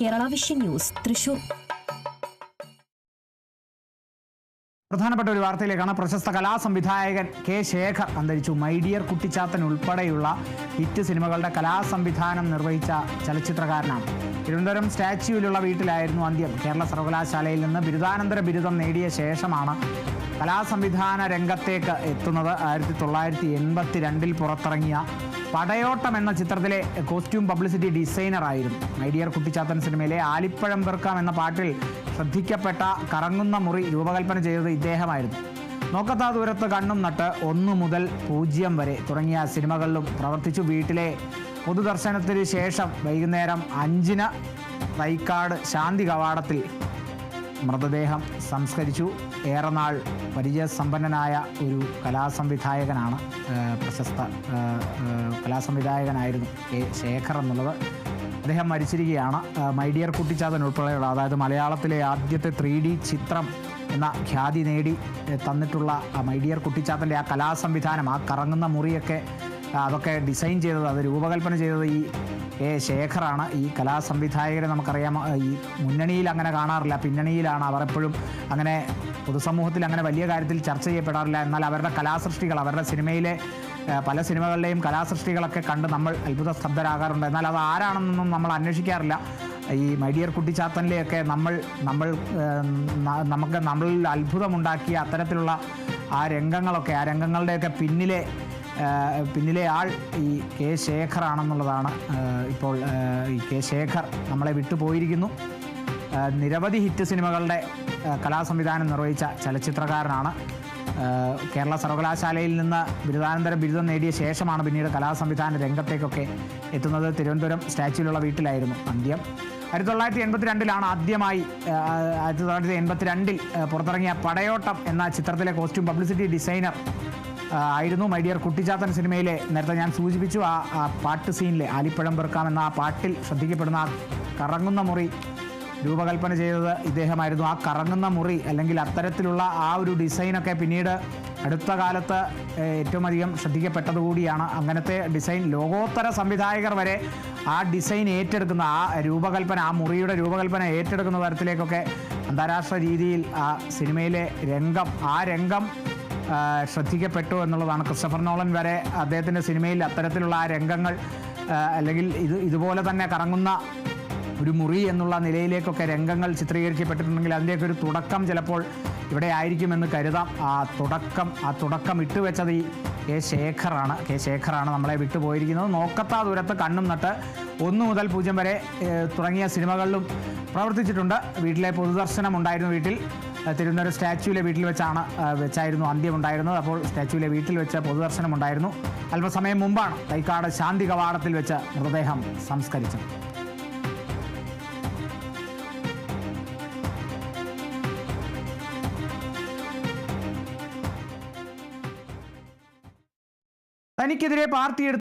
Kerala vision news Thrissur. പ്രധാനപ്പെട്ട ഒരു വാർത്തയിലേക്കാണ്. പ്രശസ്ത കലാസംവിധായകൻ കെ ശേഖർ അന്തരിച്ചു. മൈ ഡിയർ കുട്ടിച്ചാത്തൻ ഉൾപ്പെടെയുള്ള ഹിറ്റ് സിനിമകളുടെ കലാസംവിധാനം നിർവഹിച്ച ചലച്ചിത്രകാരനാണ്. തിരുവനന്തപുരം സ്റ്റാച്യുവിലുള്ള വീട്ടിലായിരുന്നു അന്ത്യം. കേരള സർവകലാശാലയിൽ നിന്ന് ബിരുദാനന്തര ബിരുദം നേടിയ ശേഷമാണ് കലാസംവിധാന രംഗത്തേക്ക് എത്തുന്നത്. 1982 പുറത്തിറങ്ങിയ പടയോട്ടം എന്ന ചിത്രത്തിലെ കോസ്റ്റ്യൂം പബ്ലിസിറ്റി ഡിസൈനറായിരുന്നു. മൈ ഡിയർ കുട്ടിച്ചാത്തൻ സിനിമയിലെ ആലിപ്പഴം പെറുക്കാം എന്ന പാട്ടിൽ ശ്രദ്ധിക്കപ്പെട്ട കറങ്ങുന്ന മുറി രൂപകൽപ്പന ചെയ്തത് ഇദ്ദേഹമായിരുന്നു. നോക്കത്താ ദൂരത്ത് കണ്ണും നട്ട്, 1 മുതൽ 0 വരെ തുടങ്ങിയ സിനിമകളിലും പ്രവർത്തിച്ചു. വീട്ടിലെ പൊതുദർശനത്തിന് ശേഷം വൈകുന്നേരം 5-ന് തൈക്കാട് ശാന്തി കവാടത്തിൽ മൃതദേഹം സംസ്കരിച്ചു. ഏറെ നാൾ പരിചയസമ്പന്നനായ ഒരു കലാസംവിധായകനാണ്, പ്രശസ്ത കലാസംവിധായകനായിരുന്നു കെ ശേഖർ എന്നുള്ളത്. അദ്ദേഹം മരിച്ചിരിക്കുകയാണ്. മൈ ഡിയർ കുട്ടിച്ചാത്തൻ ഉൾപ്പെടെയുള്ള, അതായത് മലയാളത്തിലെ ആദ്യത്തെ 3D ചിത്രം എന്ന ഖ്യാതി നേടി തന്നിട്ടുള്ള മൈ ഡിയർ കുട്ടിച്ചാത്തൻ്റെ ആ കലാസംവിധാനം, ആ കറങ്ങുന്ന മുറിയൊക്കെ അതൊക്കെ ഡിസൈൻ ചെയ്തത്, അത് രൂപകൽപ്പന ചെയ്തത് ഈ കെ ശേഖറാണ്. ഈ കലാസംവിധായകരെ നമുക്കറിയാം, ഈ മുന്നണിയിൽ അങ്ങനെ കാണാറില്ല, പിന്നണിയിലാണ്. അവർ എപ്പോഴും അങ്ങനെ പൊതുസമൂഹത്തിൽ അങ്ങനെ വലിയ കാര്യത്തിൽ ചർച്ച ചെയ്യപ്പെടാറില്ല. എന്നാൽ അവരുടെ കലാസൃഷ്ടികൾ, അവരുടെ സിനിമയിലെ പല സിനിമകളിലെയും കലാസൃഷ്ടികളൊക്കെ കണ്ട് നമ്മൾ അത്ഭുത സ്തബ്ധരാകാറുണ്ട്. എന്നാൽ അത് ആരാണെന്നൊന്നും നമ്മൾ അന്വേഷിക്കാറില്ല. ഈ മൈ ഡിയർ കുട്ടിച്ചാത്തനിലെയൊക്കെ നമ്മളിൽ അത്ഭുതമുണ്ടാക്കിയ അത്തരത്തിലുള്ള ആ രംഗങ്ങളൊക്കെ, ആ രംഗങ്ങളുടെയൊക്കെ പിന്നിലെ ആൾ ഈ കെ ശേഖറാണെന്നുള്ളതാണ്. ഇപ്പോൾ ഈ കെ ശേഖർ നമ്മളെ വിട്ടുപോയിരിക്കുന്നു. നിരവധി ഹിറ്റ് സിനിമകളുടെ കലാസംവിധാനം നിർവഹിച്ച ചലച്ചിത്രകാരനാണ്. കേരള സർവകലാശാലയിൽ നിന്ന് ബിരുദാനന്തര ബിരുദം നേടിയ ശേഷമാണ് പിന്നീട് കലാസംവിധാന രംഗത്തേക്കൊക്കെ എത്തുന്നത്. തിരുവനന്തപുരം സ്റ്റാച്യുവിലുള്ള വീട്ടിലായിരുന്നു അന്ത്യം. 1982 ആദ്യമായി 1982 പുറത്തിറങ്ങിയ പടയോട്ടം എന്ന ചിത്രത്തിലെ കോസ്റ്റ്യൂം പബ്ലിസിറ്റി ഡിസൈനർ ആയിരുന്നു. മൈ ഡിയർ കുട്ടിച്ചാത്തൻ സിനിമയിലെ, നേരത്തെ ഞാൻ സൂചിപ്പിച്ചു, ആ പാട്ട് സീനിലെ ആലിപ്പഴം പെറുക്കാം എന്ന ആ പാട്ടിൽ ശ്രദ്ധിക്കപ്പെടുന്ന ആ കറങ്ങുന്ന മുറി രൂപകൽപ്പന ചെയ്തത് ഇദ്ദേഹമായിരുന്നു. ആ കറങ്ങുന്ന മുറി അല്ലെങ്കിൽ അത്തരത്തിലുള്ള ആ ഒരു ഡിസൈനൊക്കെ പിന്നീട് അടുത്ത കാലത്ത് ഏറ്റവും അധികം ശ്രദ്ധിക്കപ്പെട്ടതുകൂടിയാണ്. അങ്ങനത്തെ ഡിസൈൻ ലോകോത്തര സംവിധായകർ വരെ ആ ഡിസൈൻ ഏറ്റെടുക്കുന്ന, ആ രൂപകൽപ്പന, ആ മുറിയുടെ രൂപകൽപ്പന ഏറ്റെടുക്കുന്ന തരത്തിലേക്കൊക്കെ അന്താരാഷ്ട്ര രീതിയിൽ ആ സിനിമയിലെ രംഗം ശ്രദ്ധിക്കപ്പെട്ടു എന്നുള്ളതാണ്. ക്രിസ്റ്റഫർ നോളൻ വരെ അദ്ദേഹത്തിൻ്റെ സിനിമയിൽ അത്തരത്തിലുള്ള ആ രംഗങ്ങൾ, അല്ലെങ്കിൽ ഇതുപോലെ തന്നെ കറങ്ങുന്ന ഒരു മുറി എന്നുള്ള നിലയിലേക്കൊക്കെ രംഗങ്ങൾ ചിത്രീകരിക്കപ്പെട്ടിട്ടുണ്ടെങ്കിൽ അതിൻ്റെയൊക്കെ ഒരു തുടക്കം ചിലപ്പോൾ ഇവിടെ ആയിരിക്കുമെന്ന് കരുതാം. ആ തുടക്കം ഇട്ടുവെച്ചത് ഈ കെ ശേഖറാണ് നമ്മളെ വിട്ടുപോയിരിക്കുന്നത്. നോക്കത്താ ദൂരത്ത് കണ്ണും നട്ട്, 1 മുതൽ 0 വരെ തുടങ്ങിയ സിനിമകളിലും പ്രവർത്തിച്ചിട്ടുണ്ട്. വീട്ടിലെ പൊതുദർശനം ഉണ്ടായിരുന്നു. വീട്ടിൽ തിരുവനന്തപുരം സ്റ്റാച്യുവിലെ വീട്ടിൽ വെച്ചായിരുന്നു അന്ത്യമുണ്ടായിരുന്നത്. അപ്പോൾ സ്റ്റാച്യുവിലെ വീട്ടിൽ വെച്ച് പൊതുദർശനം ഉണ്ടായിരുന്നു. അല്പസമയം മുമ്പാണ് തൈക്കാട് ശാന്തി കവാടത്തിൽ വെച്ച് മൃതദേഹം സംസ്കരിച്ചത്. തനിക്കെതിരെ പാർട്ടി